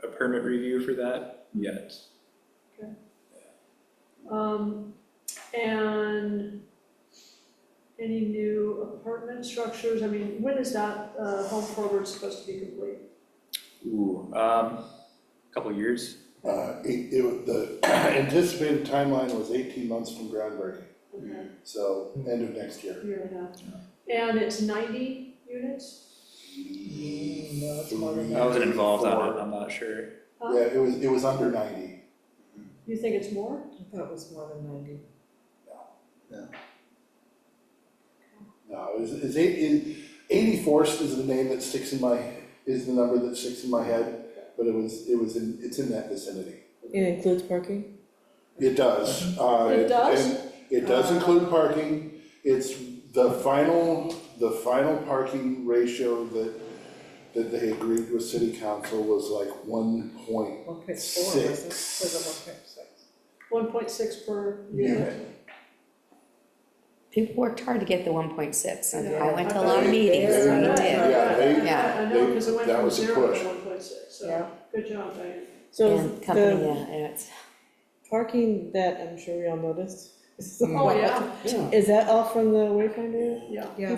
B: a permit review for that yet.
A: And any new apartment structures? I mean, when is that, home forward supposed to be complete?
B: Ooh, couple years.
H: The anticipated timeline was 18 months from groundbreaking,
A: Okay,
H: so end of next year.
A: year and a half. And it's 90 units?
G: No, it's more than
B: I wasn't involved on it,
H: 4.
B: I'm not sure.
A: Huh?
H: Yeah, it was under 90.
A: You think it's more?
G: I thought it was more than 90.
H: No, it's 84 is the name that sticks in is the number that sticks in my head, but it's in that vicinity.
C: It includes parking?
H: It does.
A: It does?
H: And it does include parking. It's the final parking ratio that they agreed with city council was like 1.6.
G: 1.4, wasn't it? Was it 1.6?
A: 1.6 per unit?
H: unit.
D: People worked hard to get the 1.6, and
A: Yeah.
D: I went to a lot of meetings, we
A: Yeah,
D: did.
H: Yeah, they-
D: Yeah.
A: I know, because it went
H: that
A: from
H: was a
A: 0 to
H: push.
A: 1.6, so
G: Yeah.
A: good job, Diane.
C: So
D: And company,
C: the
D: yeah, and it's,
C: parking that I'm sure we all noticed
A: Oh, yeah,
E: Is that all from the Wayfinder?
A: yeah.
G: Yeah.
B: I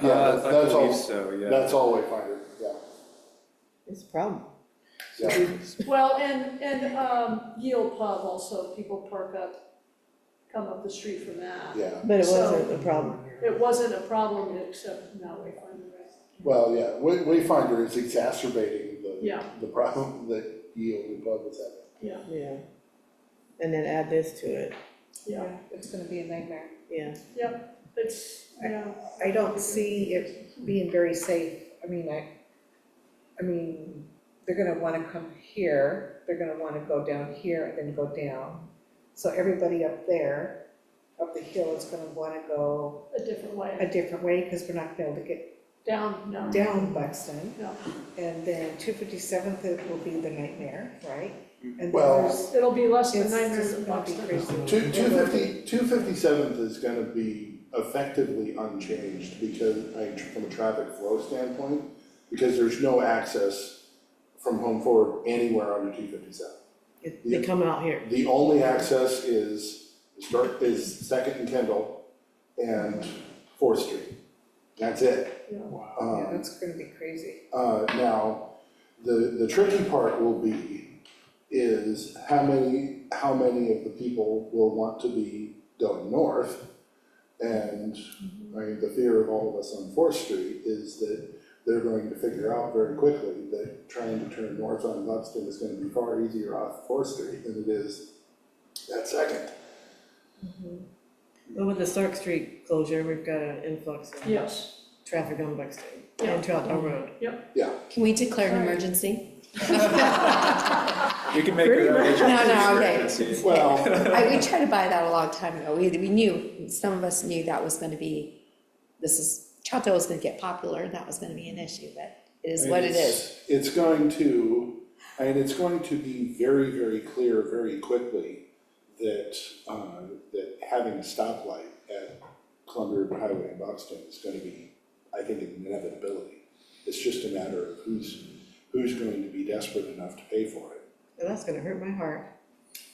H: that's all-
B: believe so, yeah.
H: That's all Wayfinder, yeah,
E: It's a problem.
H: yeah.
A: Well, and Yield Pub also, people park up, come up the street from that.
H: Yeah,
E: But it
A: So-
E: wasn't a problem.
A: It wasn't a problem except now we find the rest.
H: well, yeah, Wayfinder is exacerbating
A: Yeah.
H: the problem that Yield and Bud was having.
E: Yeah. And then add this to it,
A: Yeah,
G: It's gonna be a nightmare.
E: yeah.
A: it's, yeah.
G: I don't see it being very safe. I mean, they're gonna wanna come here, they're gonna wanna go down here and then go down. So everybody up there, up the hill is gonna wanna go
A: A different
G: a
A: way,
G: different way, because we're not gonna be able to get
A: down, no.
G: down Buxton.
A: No.
G: And then 257th it will be the nightmare, right? And then
H: Well-
G: there's,
A: It'll be less than
G: it's
A: 900
G: just gonna be
A: bucks.
G: crazy.
H: 257th is gonna be effectively unchanged because, from a traffic flow standpoint, because there's no access from Home Forward anywhere under 257.
E: They come out here.
H: The only access is Second and Kendall and Fourth Street. That's it.
G: Yeah,
H: Um,
G: that's gonna be crazy.
H: Now, the tricky part will be is how many of the people will want to be going north? And, I mean, the fear of all of us on Fourth Street is that they're going to figure out very quickly that trying to turn north on Buxton is gonna be far easier off Fourth Street than it is at Second.
E: But with the Stark Street closure, we've got an influx of
A: Yes,
E: traffic on Buxton
A: Yeah.
E: and Troutdale Road.
D: Can we declare an emergency?
B: You can make
E: Pretty
B: your own.
E: much.
D: No, okay.
B: emergency.
H: Well,
D: We tried to buy that a long time ago. We knew, some of us knew that was gonna be, Troutdale was gonna get popular, and that was gonna be an issue, but it is what it is.
H: It's going to, it's going to be very, very clear very quickly that, that having a stoplight at Columbia River Highway in Buxton is gonna be, I think, an inevitability. It's just a matter of who's going to be desperate enough to pay for it.
E: And that's gonna hurt my heart.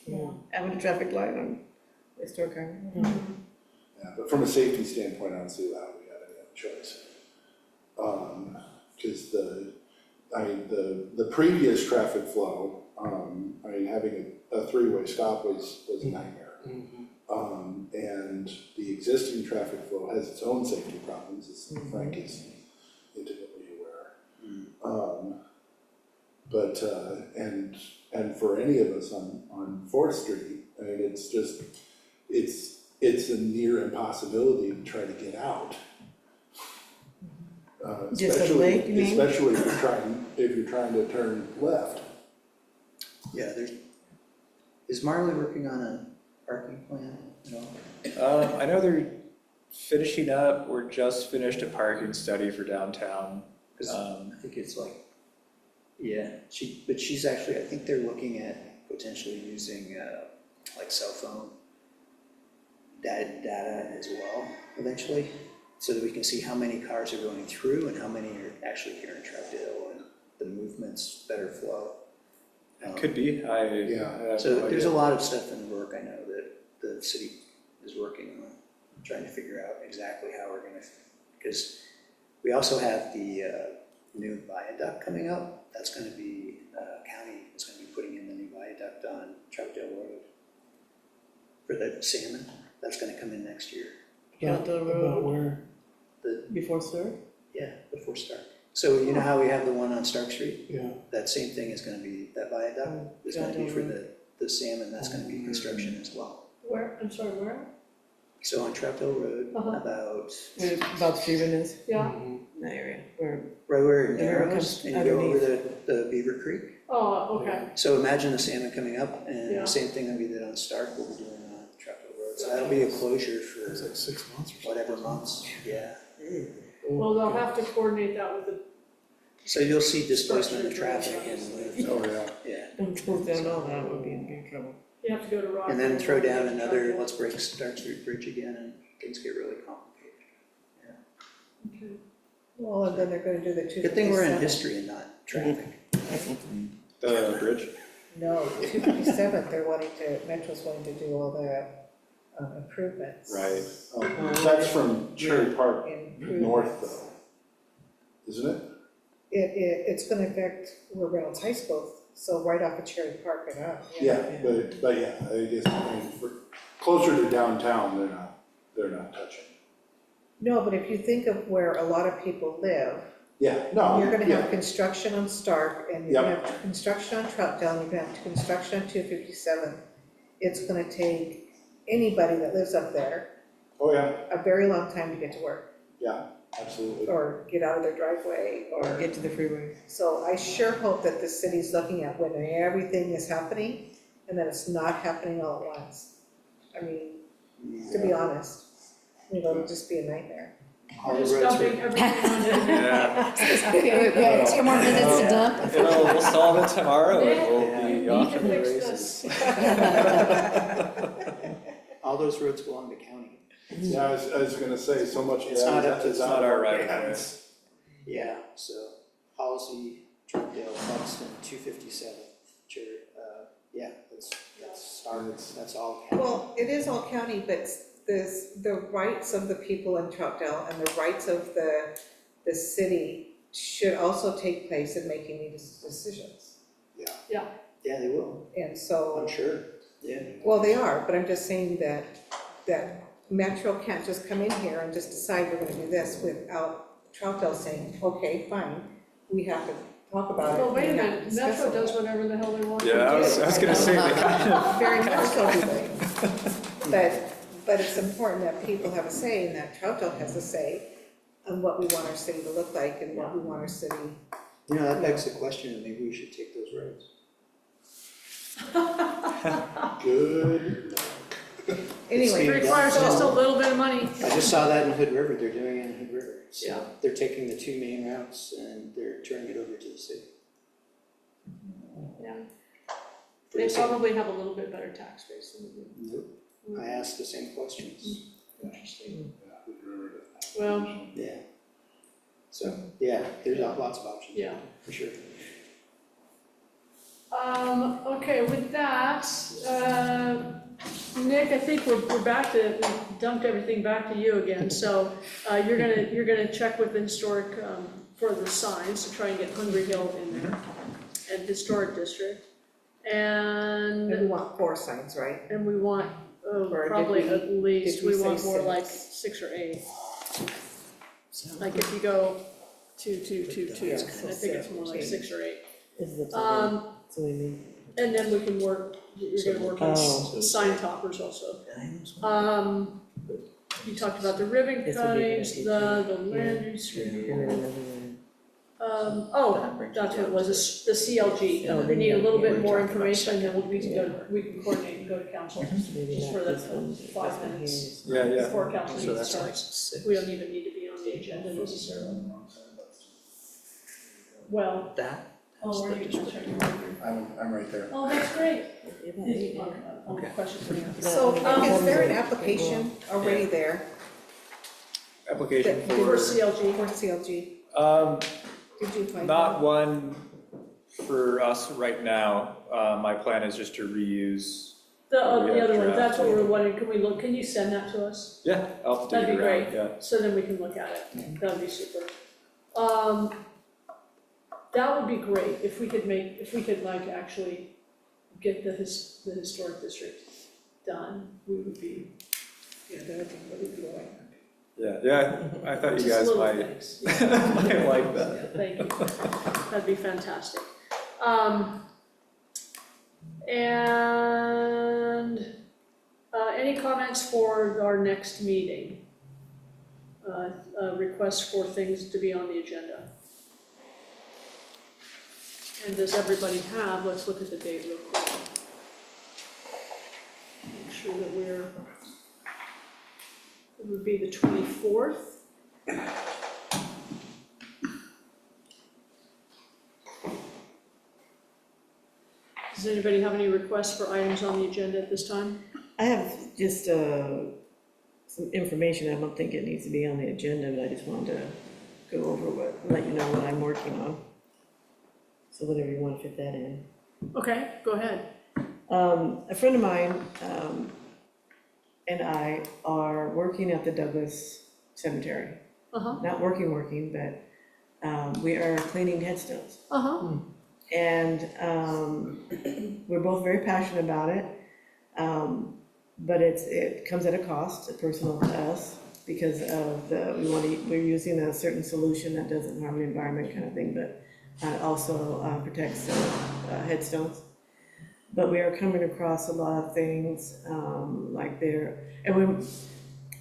A: Yeah.
E: Having a traffic light on historic highway.
H: Yeah, but from a safety standpoint, I don't see how we have any other choice. Cause the previous traffic flow, having a three-way stop was a nightmare. And the existing traffic flow has its own safety problems, as Frank is intimately aware. But, and for any of us on Fourth Street, I mean, it's just, it's a near impossibility to try to get out.
E: Just a lake, you mean?
H: Especially if you're trying to turn left.
I: Yeah, is Marley working on a parking plan at all?
B: I know they're finishing up, or just finished a parking study for downtown.
I: 'Cause I think it's like, yeah, she's actually, I think they're looking at potentially using like cell phone data as well eventually, so that we can see how many cars are going through and how many are actually here in Troutdale and the movements, better flow.
B: Could be, I have
I: So
B: no
I: there's a
B: idea.
I: lot of stuff in the work, I know, that the city is working on, trying to figure out exactly how we're gonna, because we also have the new viaduct coming up. That's gonna be, county is gonna be putting in the new viaduct on Troutdale Road for the salmon. That's gonna come in next year.
E: Troutdale Road
F: where?
E: before Stark?
I: Yeah, before Stark. So you know how we have the one on Stark Street?
F: Yeah.
I: That same thing is gonna be, that viaduct is gonna be for the salmon. That's gonna be construction as well.
A: where, I'm sorry, where?
I: So on Troutdale Road,
A: Uh-huh.
I: about
E: Where about Stephen is,
A: Yeah,
E: in that area, where,
I: right where it
E: The river
I: narrows
E: comes
I: and you go over
E: underneath.
I: the Beaver Creek.
A: oh, okay,
I: So imagine the salmon coming up and
A: Yeah.
I: the same thing that we did on Stark, we'll be doing on Troutdale Road. So that'll be a closure for
F: It's like 6 months or something.
I: whatever months, yeah.
A: well, they'll have to coordinate that with the,
I: So you'll see displacement of traffic and,
H: Oh, yeah.
I: yeah.
E: don't close down all that, would be in big trouble.
A: you have to go to Rock.
I: And then throw down another, let's break Stark Street Bridge again and things get really complicated.
A: Okay.
G: Well, and then they're gonna do the 257.
I: Good thing we're in history and not traffic.
B: The bridge?
G: No, 257th, they're wanting to, Metro's wanting to do all the improvements.
B: Right.
H: That's from Cherry Park
G: Improvements.
H: north though, isn't it?
G: It's gonna affect where Reynolds High School, so right off of Cherry Park and up.
H: Yeah, but yeah, I guess, I mean, for, closer to downtown, they're not touching.
G: No, but if you think of where a lot of people live,
H: Yeah, no,
G: you're gonna
H: yeah,
G: have construction on Stark, and you're gonna have construction on Troutdale, and you're gonna have construction on 257. It's gonna take anybody that lives up there
H: oh yeah,
G: a very long time to get to work,
H: yeah, absolutely.
G: or get out of their driveway, or.
C: Get to the freeway.
G: So I sure hope that the city's looking at when everything is happening, and that it's not happening all at once. I mean, to be honest, it'll just be a nightmare.
I: All the
A: Just
I: roads were,
A: dumping everything on it.
B: Yeah.
D: We have 2 more minutes to dump.
B: We'll solve it tomorrow and
A: Yeah,
B: we'll be
A: you
B: off
A: need
B: to
A: to
B: the
A: fix
B: races.
I: all those roads belong to county.
H: Yeah, I was gonna say, so much of
I: It's
H: that
I: not up
H: is
I: to-
B: It's
H: out
B: not
H: of
B: our
H: our
B: right of way.
H: hands.
I: Yeah, so Halsey, Troutdale, Buxton, 257, yeah, that's that's all county.
G: Well, it is all county, but the rights of the people in Troutdale and the rights of the city should also take place in making these decisions.
I: Yeah, they will,
G: And so,
I: I'm sure, yeah.
G: well, they are, but I'm just saying that Metro can't just come in here and just decide we're gonna do this without Troutdale saying, okay, fine, we have to talk about it.
A: Well, wait a
G: we have to
A: minute,
G: discuss
A: Metro
G: it."
A: does whatever the hell they want to do.
B: Yeah, I was gonna say, they kind of,
G: Very much so do they. But it's important that people have a say, and that Troutdale has a say on what we want our city to look like and what we want our city.
I: You know, that begs the question, that maybe we should take those roads.
H: Good luck.
G: Anyway,
A: It requires just a little bit of money.
I: I just saw that in Hood River, they're doing it in Hood River. So
A: Yeah.
I: they're taking the 2 main routes and they're turning it over to the city.
A: Yeah, they
I: Pretty soon.
A: probably have a little bit better tax base than we do.
I: Nope. I asked the same questions.
A: Interesting.
H: Yeah.
A: Well,
I: Yeah. So, yeah, there's lots of options.
A: yeah.
I: For sure.
A: Okay, with that, Nick, I think we're back to, we dumped everything back to you again, so, you're gonna check with the historic, for the signs to try and get Hungry Hill in there, and Historic District.
G: and we
A: And
G: want 4 signs, right?
A: we want,
G: Or did
A: probably
G: we-
A: at least,
G: did we
A: we want
G: say
A: more like
G: 6?
A: 6 or 8. Like if you go 2, 2, 2, 2,
G: Yeah,
A: I
G: so
A: think it's more like 6 or 8.
C: Is the,
A: Um,
C: so we mean,
A: and then we can work, you're gonna work on
C: Oh.
A: sign toppers also. You talked about the ribbon
C: This would be a good
A: cuttings,
C: idea.
A: the land use
C: and
A: review.
C: then another one.
A: That's what it was, the CLG.
C: Oh,
A: We
C: then
A: need a
C: you-
A: little
C: yeah,
A: bit
C: we're
A: more
C: talking about
A: information, then we can go, we can coordinate and go to council.
C: Maybe
A: Just
C: not
A: for the
C: this one,
A: 5
C: this one here
A: minutes.
C: is-
B: yeah, yeah.
A: Before council
I: So
A: meeting
I: that's like
A: starts.
I: 6.
A: We don't even need to be on the agenda necessarily. Well,
I: That?
A: where are you?
H: I'm right there.
A: Oh, that's great.
I: Okay.
A: Question for you.
G: So, is there an application already there
B: Application
A: For
B: for,
A: CLG.
G: for CLG? Did you find
B: not
G: one?
B: one for us right now. My plan is just to reuse.
A: The
B: Yeah,
A: other one,
B: draft.
A: that's what we're wondering, can we look, can you send that to us?
B: Yeah, I'll dig
A: That'd
B: it
A: be
B: around,
A: great.
B: yeah.
A: So then we can look at it, that would be super. That would be great, if we could like actually get the historic district done, we would be,
G: Yeah, that would be really cool.
B: Yeah, I thought you
A: just
B: guys
A: little
B: might,
A: things. Yeah.
B: might like that.
A: Yeah, thank you, that'd be fantastic. And, any comments for our next meeting? Requests for things to be on the agenda? And does everybody have, let's look at the date real quick. Make sure that it would be the 24th. Does anybody have any requests for items on the agenda at this time?
C: I have just, some information, I don't think it needs to be on the agenda, but I just wanted to go over let you know what I'm working on. So whatever you want to fit that in.
A: Okay, go ahead.
C: A friend of mine, and I are working at the Douglas Cemetery.
A: Uh-huh,
C: Not working, but we are cleaning headstones.
A: uh-huh,
C: And we're both very passionate about it. But it comes at a cost, personal to us, because of we're using a certain solution that doesn't harm the environment kind of thing, but also protects headstones. But we are coming across a lot of things,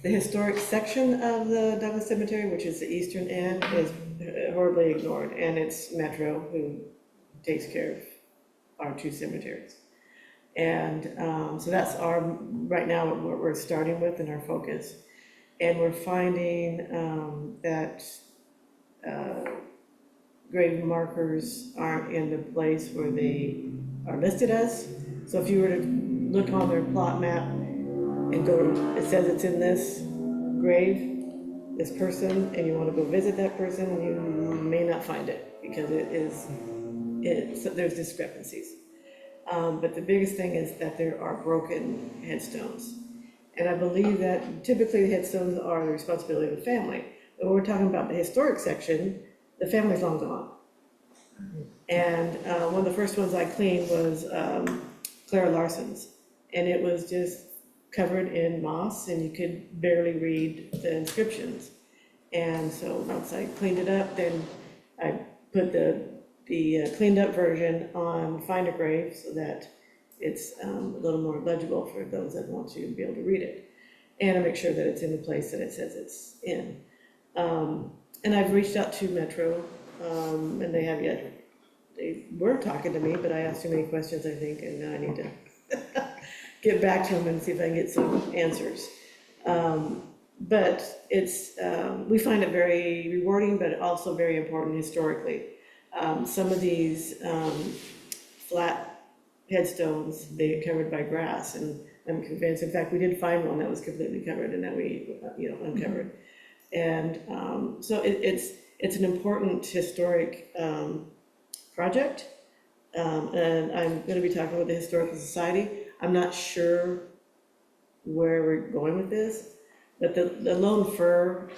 C: the historic section of the Douglas Cemetery, which is the eastern end, is horribly ignored, and it's Metro who takes care of our two cemeteries. And so that's right now what we're starting with and our focus. And we're finding that grave markers aren't in the place where they are listed as. So if you were to look on their plot map and it says it's in this grave, this person, and you want to go visit that person, you may not find it because there's discrepancies. But the biggest thing is that there are broken headstones. And I believe that typically the headstones are the responsibility of the family. But when we're talking about the historic section, the family's long gone. And one of the first ones I cleaned was Clara Larson's. And it was just covered in moss and you could barely read the inscriptions. And so once I cleaned it up, then I put the cleaned up version on Find a Grave so that it's a little more legible for those that want to be able to read it. And I make sure that it's in the place that it says it's in. And I've reached out to Metro, and they were talking to me, but I asked too many questions, I think, and now I need to get back to them and see if I can get some answers. But we find it very rewarding, but also very important historically. Some of these flat headstones, they get covered by grass, and I'm convinced, in fact, we did find one that was completely covered and that we, uncovered. And so it's an important historic project, and I'm gonna be talking with the Historical Society. I'm not sure where we're going with this, but the Lone Fir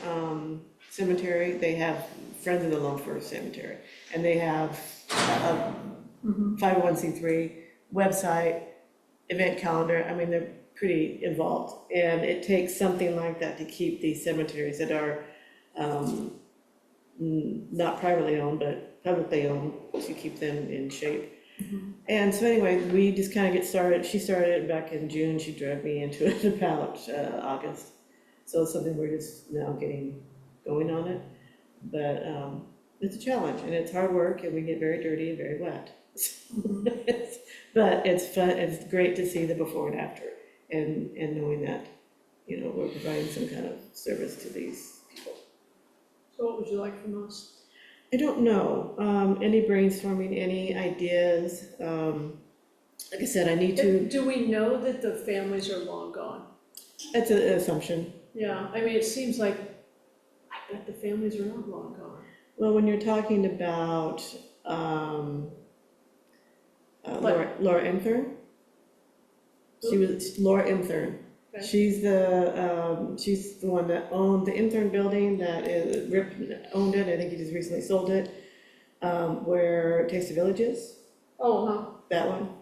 C: Cemetery, they have Friends of the Lone Fir Cemetery, and they have a 501c3 website, event calendar. I mean, they're pretty involved, and it takes something like that to keep these cemeteries that are not privately owned, but publicly owned, to keep them in shape. And so anyway, we just kind of get started. She started it back in June. She dragged me into it about August. So it's something we're just now getting going on it. But it's a challenge, and it's hard work, and we get very dirty and very wet. But it's fun. It's great to see the before and after, and knowing that, we're providing some kind of service to these people.
A: so what would you like from us?
C: I don't know, any brainstorming, any ideas, like I said, I need to,
A: Do we know that the families are long gone?
C: that's an assumption.
A: Yeah, I mean, it seems like, I bet the families are not long gone.
C: Well, when you're talking about, Laura Imthern, Laura Imthern.
A: Okay.
C: She's the one that owned the Imthern building that Rip owned it, I think he just recently sold it, where Taste of Village is,
A: Oh, huh,
C: that one.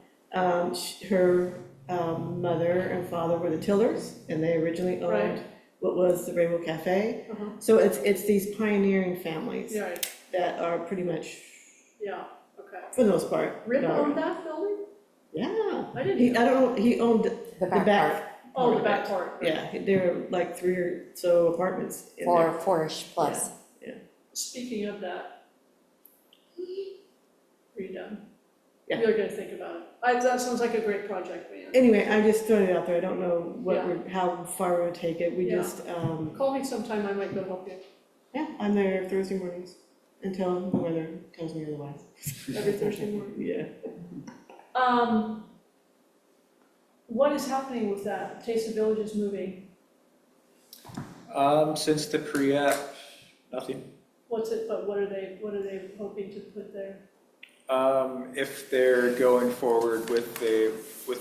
C: Her mother and father were the Tillers, and they originally owned
A: Right.
C: what was the Rainbow Cafe.
A: uh-huh,
C: So it's these pioneering families
A: yeah, right,
C: that are pretty much,
A: yeah, okay.
C: for the most part.
A: Rip
C: no.
A: owned that building?
C: Yeah,
A: I didn't know.
C: I don't know, he owned
D: The
C: the
D: back
C: back.
D: part,
A: Oh, the
C: of
A: back
C: it.
A: part.
C: Yeah, there were like 3 or so apartments in there.
D: four-ish plus.
A: Speaking of that, are you done?
C: Yeah.
A: You're gonna think about it. That sounds like a great project, man.
C: Anyway, I'm just throwing it out there, I don't know
A: Yeah.
C: how far we're gonna take it, we
A: Yeah.
C: just,
A: Call me sometime, I might go help you,
C: yeah, I'm there Thursday mornings until the weather tells me otherwise.
A: every Thursday morning.
C: Yeah.
A: What is happening with that? Taste of Village is moving.
B: Since the pre-app, nothing.
A: What's it, but what are they hoping to put there?
B: If they're going forward with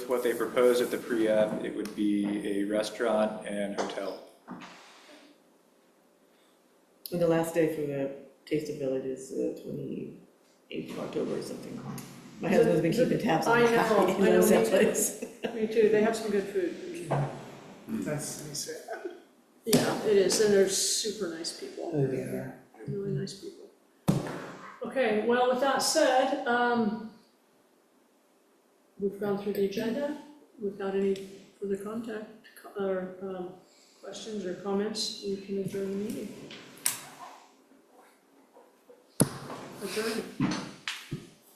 B: what they proposed at the pre-app, it would be a restaurant and hotel.
C: And the last day for the Taste of Village is the 28th of October or something. My husband's been keeping tabs on
A: I know,
C: that. He
A: I know,
C: loves that
A: me too.
C: place.
A: Me too, they have some good food.
F: That's sad.
A: Yeah, it is, and they're super nice people.
I: They are.
A: Really nice people. Okay, well, with that said, we've gone through the agenda. Without any further questions or comments, we can adjourn the meeting. Adjourn.